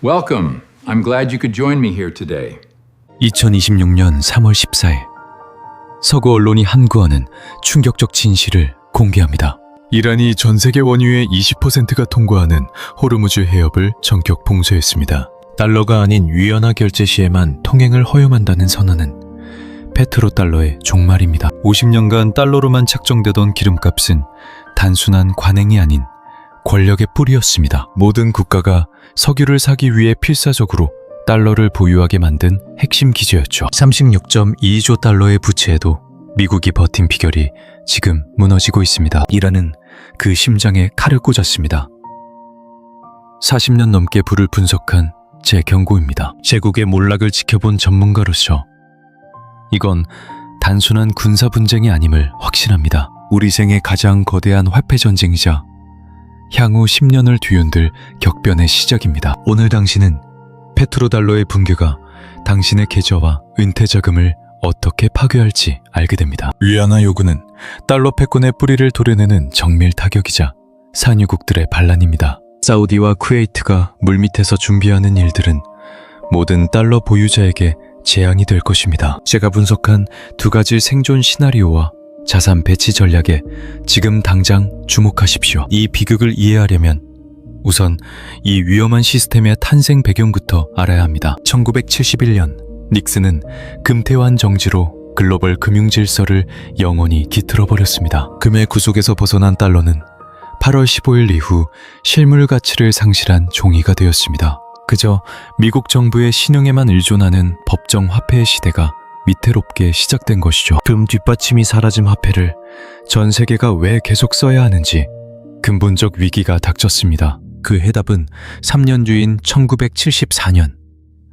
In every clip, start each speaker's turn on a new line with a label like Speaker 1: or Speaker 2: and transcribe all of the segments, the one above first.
Speaker 1: Welcome. I'm glad you could join me here today.
Speaker 2: 2026년 3월 14일 서구 언론이 한구하는 충격적 진실을 공개합니다. 이란이 전 세계 원유의 20%가 통과하는 호르무즈 해협을 전격 봉쇄했습니다. 달러가 아닌 위안화 결제 시에만 통행을 허용한다는 선언은 페트로달러의 종말입니다. 50년간 달러로만 책정되던 기름값은 단순한 관행이 아닌 권력의 뿌리였습니다. 모든 국가가 석유를 사기 위해 필사적으로 달러를 보유하게 만든 핵심 기제였죠. 36.2조 달러의 부채에도 미국이 버틴 비결이 지금 무너지고 있습니다. 이란은 그 심장에 칼을 꽂았습니다. 40년 넘게 불을 분석한 제 경고입니다. 제국의 몰락을 지켜본 전문가로서 이건 단순한 군사 분쟁이 아님을 확신합니다. 우리 생의 가장 거대한 화폐 전쟁이자 향후 10년을 뒤흔들 격변의 시작입니다. 오늘 당신은 페트로달러의 붕괴가 당신의 계좌와 은퇴 자금을 어떻게 파괴할지 알게 됩니다. 위안화 요구는 달러 패권의 뿌리를 도려내는 정밀 타격이자 산유국들의 반란입니다. 사우디와 쿠웨이트가 물밑에서 준비하는 일들은 모든 달러 보유자에게 재앙이 될 것입니다. 제가 분석한 두 가지 생존 시나리오와 자산 배치 전략에 지금 당장 주목하십시오. 이 비극을 이해하려면 우선 이 위험한 시스템의 탄생 배경부터 알아야 합니다. 1971년 닉슨은 금태환 정지로 글로벌 금융 질서를 영원히 깃들어 버렸습니다. 금의 구속에서 벗어난 달러는 8월 15일 이후 실물 가치를 상실한 종이가 되었습니다. 그저 미국 정부의 신용에만 의존하는 법정 화폐의 시대가 위태롭게 시작된 것이죠. 금 뒷받침이 사라진 화폐를 전 세계가 왜 계속 써야 하는지 근본적 위기가 닥쳤습니다. 그 해답은 3년 뒤인 1974년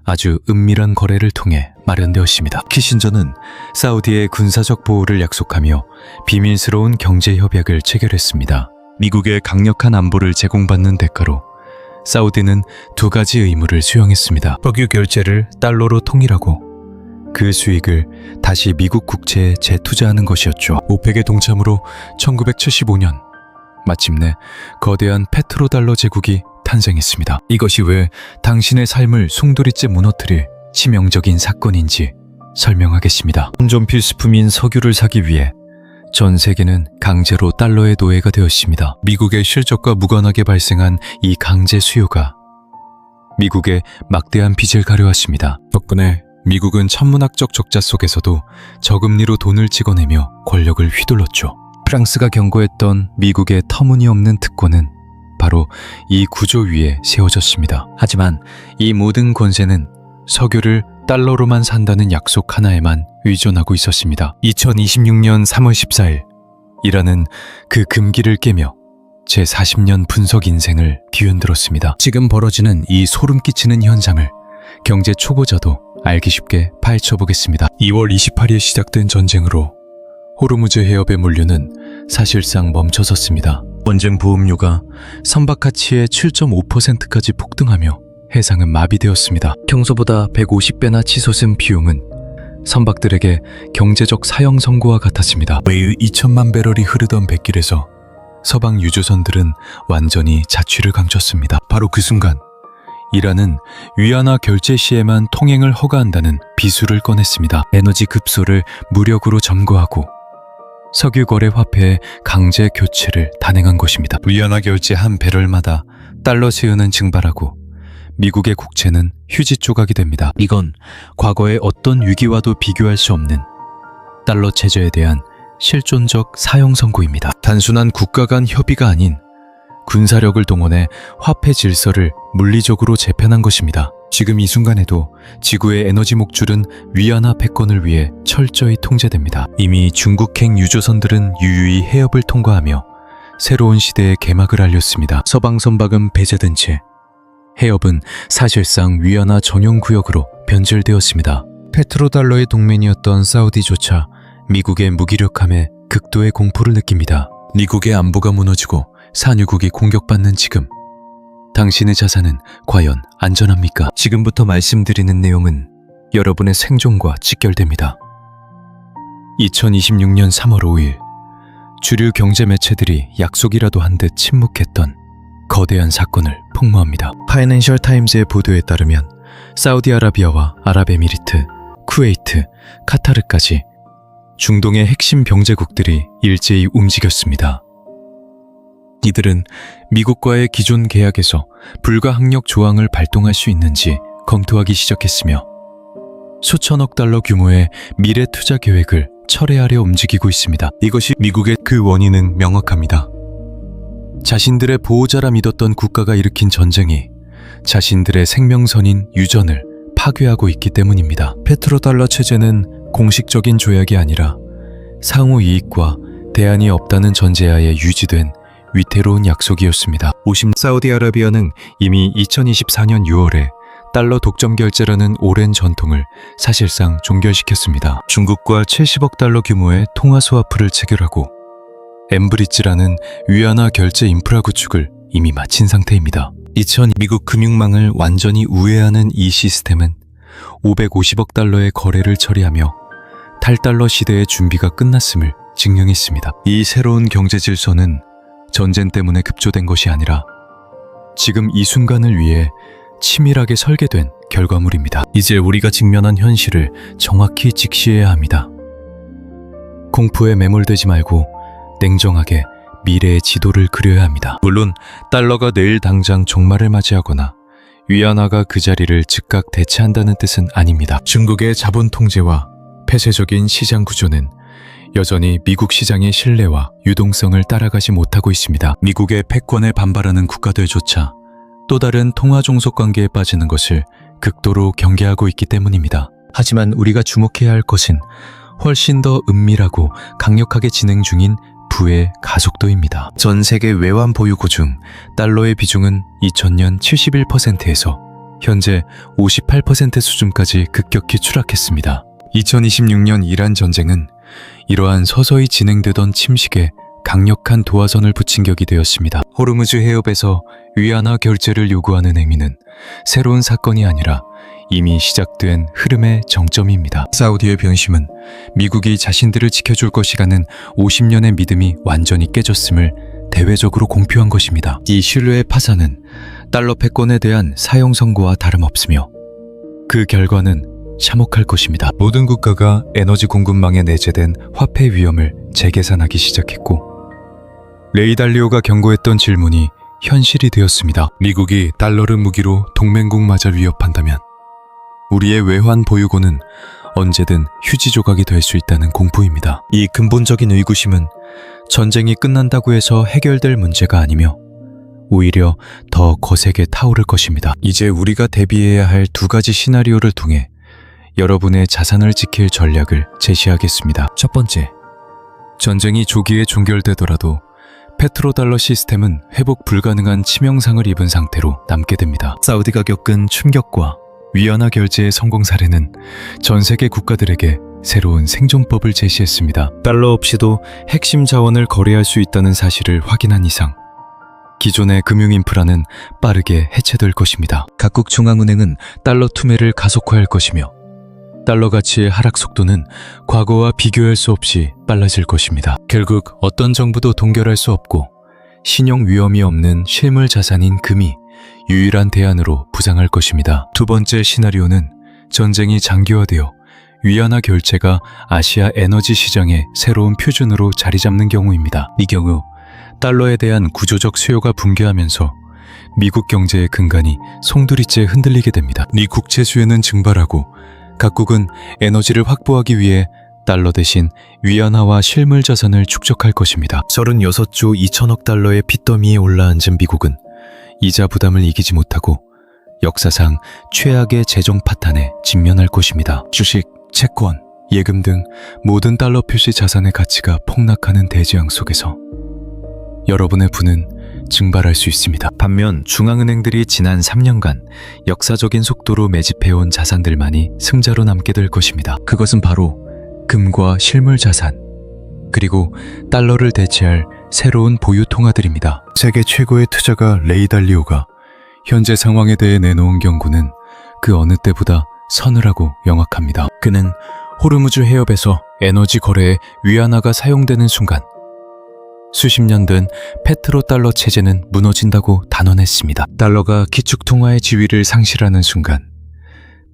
Speaker 2: 아주 은밀한 거래를 통해 마련되었습니다. 키신저는 사우디의 군사적 보호를 약속하며 비밀스러운 경제 협약을 체결했습니다. 미국의 강력한 안보를 제공받는 대가로 사우디는 두 가지 의무를 수용했습니다. 석유 결제를 달러로 통일하고 그 수익을 다시 미국 국채에 재투자하는 것이었죠. 오펙의 동참으로 1975년 마침내 거대한 페트로달러 제국이 탄생했습니다. 이것이 왜 당신의 삶을 송두리째 무너뜨릴 치명적인 사건인지 설명하겠습니다. 혼전 필수품인 석유를 사기 위해 전 세계는 강제로 달러의 노예가 되었습니다. 미국의 실적과 무관하게 발생한 이 강제 수요가 미국의 막대한 빚을 가려왔습니다. 덕분에 미국은 천문학적 적자 속에서도 저금리로 돈을 찍어내며 권력을 휘둘렀죠. 프랑스가 경고했던 미국의 터무니없는 특권은 바로 이 구조 위에 세워졌습니다. 하지만 이 모든 권세는 석유를 달러로만 산다는 약속 하나에만 의존하고 있었습니다. 2026년 3월 14일 이란은 그 금기를 깨며 제40년 분석 인생을 뒤흔들었습니다. 지금 벌어지는 이 소름 끼치는 현상을 경제 초보자도 알기 쉽게 파헤쳐보겠습니다. 2월 28일 시작된 전쟁으로 호르무즈 해협의 물류는 사실상 멈춰섰습니다. 원전 보험료가 선박 가치의 7.5%까지 폭등하며 해상은 마비되었습니다. 평소보다 150배나 치솟은 비용은 선박들에게 경제적 사형 선고와 같았습니다. 매일 2천만 배럴이 흐르던 백길에서 서방 유조선들은 완전히 자취를 감췄습니다. 바로 그 순간 이란은 위안화 결제 시에만 통행을 허가한다는 비수를 꺼냈습니다. 에너지 급소를 무력으로 점거하고 석유 거래 화폐의 강제 교체를 단행한 것입니다. 위안화 결제 한 배럴마다 달러 수요는 증발하고 미국의 국채는 휴지 조각이 됩니다. 이건 과거의 어떤 위기와도 비교할 수 없는 달러 체제에 대한 실존적 사형 선고입니다. 단순한 국가 간 협의가 아닌 군사력을 동원해 화폐 질서를 물리적으로 재편한 것입니다. 지금 이 순간에도 지구의 에너지 목줄은 위안화 패권을 위해 철저히 통제됩니다. 이미 중국행 유조선들은 유유히 해협을 통과하며 새로운 시대의 개막을 알렸습니다. 서방 선박은 배제된 채 해협은 사실상 위안화 전용 구역으로 변질되었습니다. 페트로달러의 동맹이었던 사우디조차 미국의 무기력함에 극도의 공포를 느낍니다. 미국의 안보가 무너지고 산유국이 공격받는 지금 당신의 자산은 과연 안전합니까? 지금부터 말씀드리는 내용은 여러분의 생존과 직결됩니다. 2026년 3월 5일 주류 경제 매체들이 약속이라도 한 듯 침묵했던 거대한 사건을 폭로합니다. 파이낸셜 타임즈의 보도에 따르면 사우디아라비아와 아랍에미리트, 쿠웨이트, 카타르까지 중동의 핵심 병제국들이 일제히 움직였습니다. 이들은 미국과의 기존 계약에서 불가항력 조항을 발동할 수 있는지 검토하기 시작했으며 수천억 달러 규모의 미래 투자 계획을 철회하려 움직이고 있습니다. 이것이 미국의 그 원인은 명확합니다. 자신들의 보호자라 믿었던 국가가 일으킨 전쟁이 자신들의 생명선인 유전을 파괴하고 있기 때문입니다. 페트로달러 체제는 공식적인 조약이 아니라 상호 이익과 대안이 없다는 전제하에 유지된 위태로운 약속이었습니다. 사우디아라비아는 이미 2024년 6월에 달러 독점 결제라는 오랜 전통을 사실상 종결시켰습니다. 중국과 70억 달러 규모의 통화 스와프를 체결하고 엠브리지라는 위안화 결제 인프라 구축을 이미 마친 상태입니다. 2000 미국 금융망을 완전히 우회하는 이 시스템은 550억 달러의 거래를 처리하며 탈달러 시대의 준비가 끝났음을 증명했습니다. 이 새로운 경제 질서는 전쟁 때문에 급조된 것이 아니라 지금 이 순간을 위해 치밀하게 설계된 결과물입니다. 이제 우리가 직면한 현실을 정확히 직시해야 합니다. 공포에 매몰되지 말고 냉정하게 미래의 지도를 그려야 합니다. 물론 달러가 내일 당장 종말을 맞이하거나 위안화가 그 자리를 즉각 대체한다는 뜻은 아닙니다. 중국의 자본 통제와 폐쇄적인 시장 구조는 여전히 미국 시장의 신뢰와 유동성을 따라가지 못하고 있습니다. 미국의 패권에 반발하는 국가들조차 또 다른 통화 종속 관계에 빠지는 것을 극도로 경계하고 있기 때문입니다. 하지만 우리가 주목해야 할 것은 훨씬 더 은밀하고 강력하게 진행 중인 부의 가속도입니다. 전 세계 외환 보유고 중 달러의 비중은 2000년 71%에서 현재 58% 수준까지 급격히 추락했습니다. 2026년 이란 전쟁은 이러한 서서히 진행되던 침식에 강력한 도화선을 붙인 격이 되었습니다. 호르무즈 해협에서 위안화 결제를 요구하는 행위는 새로운 사건이 아니라 이미 시작된 흐름의 정점입니다. 사우디의 변심은 미국이 자신들을 지켜줄 것이라는 50년의 믿음이 완전히 깨졌음을 대외적으로 공표한 것입니다. 이 신뢰의 파산은 달러 패권에 대한 사형 선고와 다름없으며 그 결과는 참혹할 것입니다. 모든 국가가 에너지 공급망에 내재된 화폐 위험을 재계산하기 시작했고 레이 달리오가 경고했던 질문이 현실이 되었습니다. 미국이 달러를 무기로 동맹국마저 위협한다면 우리의 외환 보유고는 언제든 휴지 조각이 될 수 있다는 공포입니다. 이 근본적인 의구심은 전쟁이 끝난다고 해서 해결될 문제가 아니며 오히려 더 거세게 타오를 것입니다. 이제 우리가 대비해야 할 두 가지 시나리오를 통해 여러분의 자산을 지킬 전략을 제시하겠습니다. 첫 번째, 전쟁이 조기에 종결되더라도 페트로달러 시스템은 회복 불가능한 치명상을 입은 상태로 남게 됩니다. 사우디가 겪은 충격과 위안화 결제의 성공 사례는 전 세계 국가들에게 새로운 생존법을 제시했습니다. 달러 없이도 핵심 자원을 거래할 수 있다는 사실을 확인한 이상 기존의 금융 인프라는 빠르게 해체될 것입니다. 각국 중앙은행은 달러 투매를 가속화할 것이며 달러 가치의 하락 속도는 과거와 비교할 수 없이 빨라질 것입니다. 결국 어떤 정부도 동결할 수 없고 신용 위험이 없는 실물 자산인 금이 유일한 대안으로 부상할 것입니다. 두 번째 시나리오는 전쟁이 장기화되어 위안화 결제가 아시아 에너지 시장의 새로운 표준으로 자리 잡는 경우입니다. 이 경우 달러에 대한 구조적 수요가 붕괴하면서 미국 경제의 근간이 송두리째 흔들리게 됩니다. 미 국채 수요는 증발하고 각국은 에너지를 확보하기 위해 달러 대신 위안화와 실물 자산을 축적할 것입니다. 36조 2천억 달러의 핏더미에 올라앉은 미국은 이자 부담을 이기지 못하고 역사상 최악의 재정 파탄에 직면할 것입니다. 주식, 채권, 예금 등 모든 달러 표시 자산의 가치가 폭락하는 대지형 속에서 여러분의 부는 증발할 수 있습니다. 반면 중앙은행들이 지난 3년간 역사적인 속도로 매집해온 자산들만이 승자로 남게 될 것입니다. 그것은 바로 금과 실물 자산, 그리고 달러를 대체할 새로운 보유 통화들입니다. 세계 최고의 투자가 레이 달리오가 현재 상황에 대해 내놓은 경고는 그 어느 때보다 서늘하고 명확합니다. 그는 호르무즈 해협에서 에너지 거래에 위안화가 사용되는 순간 수십 년 된 페트로달러 체제는 무너진다고 단언했습니다. 달러가 기축통화의 지위를 상실하는 순간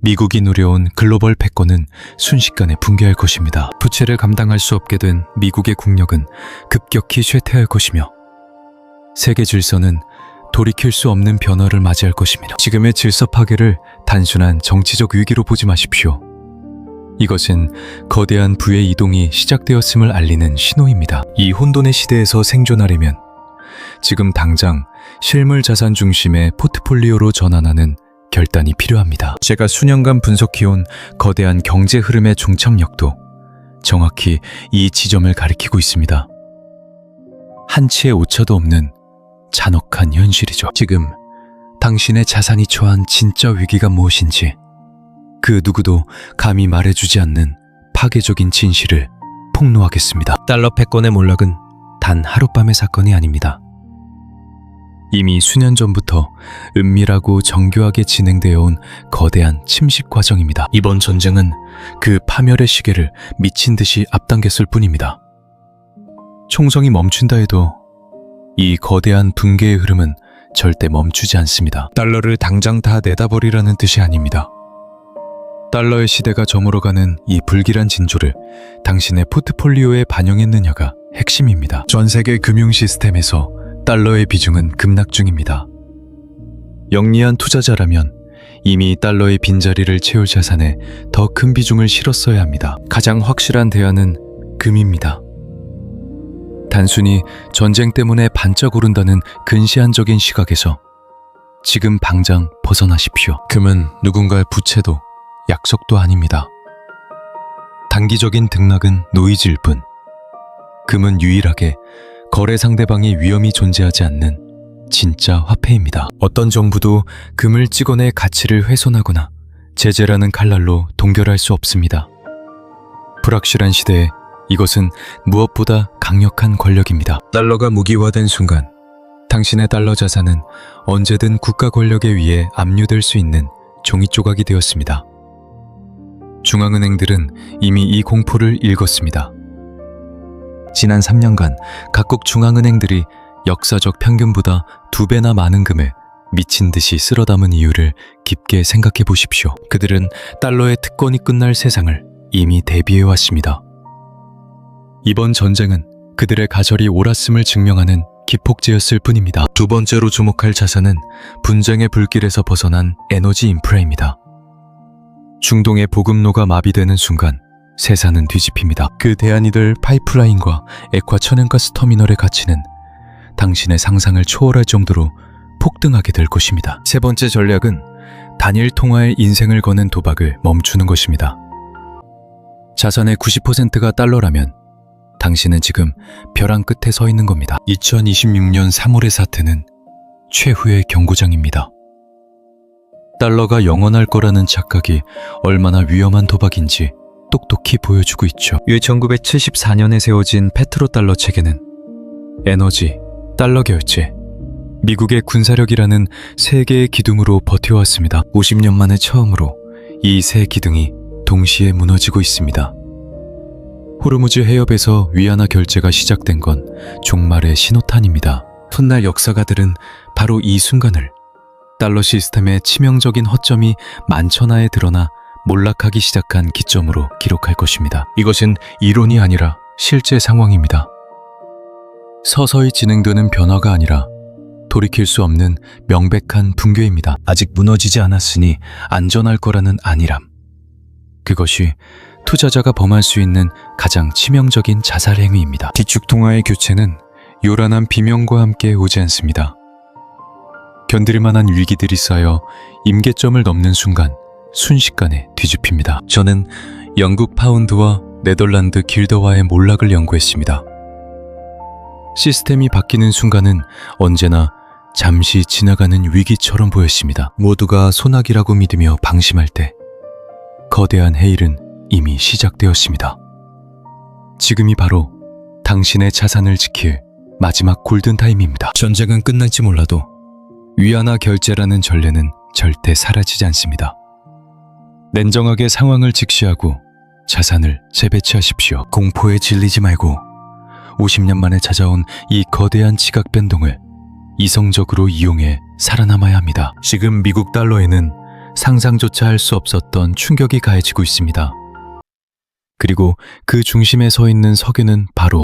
Speaker 2: 미국이 누려온 글로벌 패권은 순식간에 붕괴할 것입니다. 부채를 감당할 수 없게 된 미국의 국력은 급격히 쇠퇴할 것이며 세계 질서는 돌이킬 수 없는 변화를 맞이할 것입니다. 지금의 질서 파괴를 단순한 정치적 위기로 보지 마십시오. 이것은 거대한 부의 이동이 시작되었음을 알리는 신호입니다. 이 혼돈의 시대에서 생존하려면 지금 당장 실물 자산 중심의 포트폴리오로 전환하는 결단이 필요합니다. 제가 수년간 분석해온 거대한 경제 흐름의 종착역도 정확히 이 지점을 가리키고 있습니다. 한치의 오차도 없는 잔혹한 현실이죠. 지금 당신의 자산이 처한 진짜 위기가 무엇인지 그 누구도 감히 말해주지 않는 파괴적인 진실을 폭로하겠습니다. 달러 패권의 몰락은 단 하룻밤의 사건이 아닙니다. 이미 수년 전부터 은밀하고 정교하게 진행되어 온 거대한 침식 과정입니다. 이번 전쟁은 그 파멸의 시계를 미친 듯이 앞당겼을 뿐입니다. 총성이 멈춘다 해도 이 거대한 붕괴의 흐름은 절대 멈추지 않습니다. 달러를 당장 다 내다버리라는 뜻이 아닙니다. 달러의 시대가 저물어가는 이 불길한 징조를 당신의 포트폴리오에 반영했느냐가 핵심입니다. 전 세계 금융 시스템에서 달러의 비중은 급락 중입니다. 영리한 투자자라면 이미 달러의 빈자리를 채울 자산에 더 큰 비중을 실었어야 합니다. 가장 확실한 대안은 금입니다. 단순히 전쟁 때문에 반짝 오른다는 근시안적인 시각에서 지금 당장 벗어나십시오. 금은 누군가의 부채도 약속도 아닙니다. 단기적인 등락은 노이즈일 뿐, 금은 유일하게 거래 상대방의 위험이 존재하지 않는 진짜 화폐입니다. 어떤 정부도 금을 찍어내 가치를 훼손하거나 제재라는 칼날로 동결할 수 없습니다. 불확실한 시대에 이것은 무엇보다 강력한 권력입니다. 달러가 무기화된 순간 당신의 달러 자산은 언제든 국가 권력에 의해 압류될 수 있는 종이 조각이 되었습니다. 중앙은행들은 이미 이 공포를 읽었습니다. 지난 3년간 각국 중앙은행들이 역사적 평균보다 2배나 많은 금을 미친 듯이 쓸어 담은 이유를 깊게 생각해 보십시오. 그들은 달러의 특권이 끝날 세상을 이미 대비해 왔습니다. 이번 전쟁은 그들의 가설이 옳았음을 증명하는 기폭제였을 뿐입니다. 두 번째로 주목할 자산은 분쟁의 불길에서 벗어난 에너지 인프라입니다. 중동의 보급로가 마비되는 순간 세상은 뒤집힙니다. 그 대안이 될 파이프라인과 액화 천연가스 터미널의 가치는 당신의 상상을 초월할 정도로 폭등하게 될 것입니다. 세 번째 전략은 단일 통화의 인생을 거는 도박을 멈추는 것입니다. 자산의 90%가 달러라면 당신은 지금 벼랑 끝에 서 있는 겁니다. 2026년 3월의 사태는 최후의 경고장입니다. 달러가 영원할 거라는 착각이 얼마나 위험한 도박인지 똑똑히 보여주고 있죠. 1974년에 세워진 페트로달러 체계는 에너지, 달러 결제, 미국의 군사력이라는 세 개의 기둥으로 버텨왔습니다. 50년 만에 처음으로 이 세 기둥이 동시에 무너지고 있습니다. 호르무즈 해협에서 위안화 결제가 시작된 건 종말의 신호탄입니다. 훗날 역사가들은 바로 이 순간을 달러 시스템의 치명적인 허점이 만천하에 드러나 몰락하기 시작한 기점으로 기록할 것입니다. 이것은 이론이 아니라 실제 상황입니다. 서서히 진행되는 변화가 아니라 돌이킬 수 없는 명백한 붕괴입니다. 아직 무너지지 않았으니 안전할 거라는 안일함. 그것이 투자자가 범할 수 있는 가장 치명적인 자살 행위입니다. 기축통화의 교체는 요란한 비명과 함께 오지 않습니다. 견딜 만한 위기들이 쌓여 임계점을 넘는 순간 순식간에 뒤집힙니다. 저는 영국 파운드와 네덜란드 길더와의 몰락을 연구했습니다. 시스템이 바뀌는 순간은 언제나 잠시 지나가는 위기처럼 보였습니다. 모두가 소나기라고 믿으며 방심할 때 거대한 해일은 이미 시작되었습니다. 지금이 바로 당신의 자산을 지킬 마지막 골든타임입니다. 전쟁은 끝날지 몰라도 위안화 결제라는 전례는 절대 사라지지 않습니다. 냉정하게 상황을 직시하고 자산을 재배치하십시오. 공포에 질리지 말고 50년 만에 찾아온 이 거대한 지각 변동을 이성적으로 이용해 살아남아야 합니다. 지금 미국 달러에는 상상조차 할 수 없었던 충격이 가해지고 있습니다. 그리고 그 중심에 서 있는 석유는 바로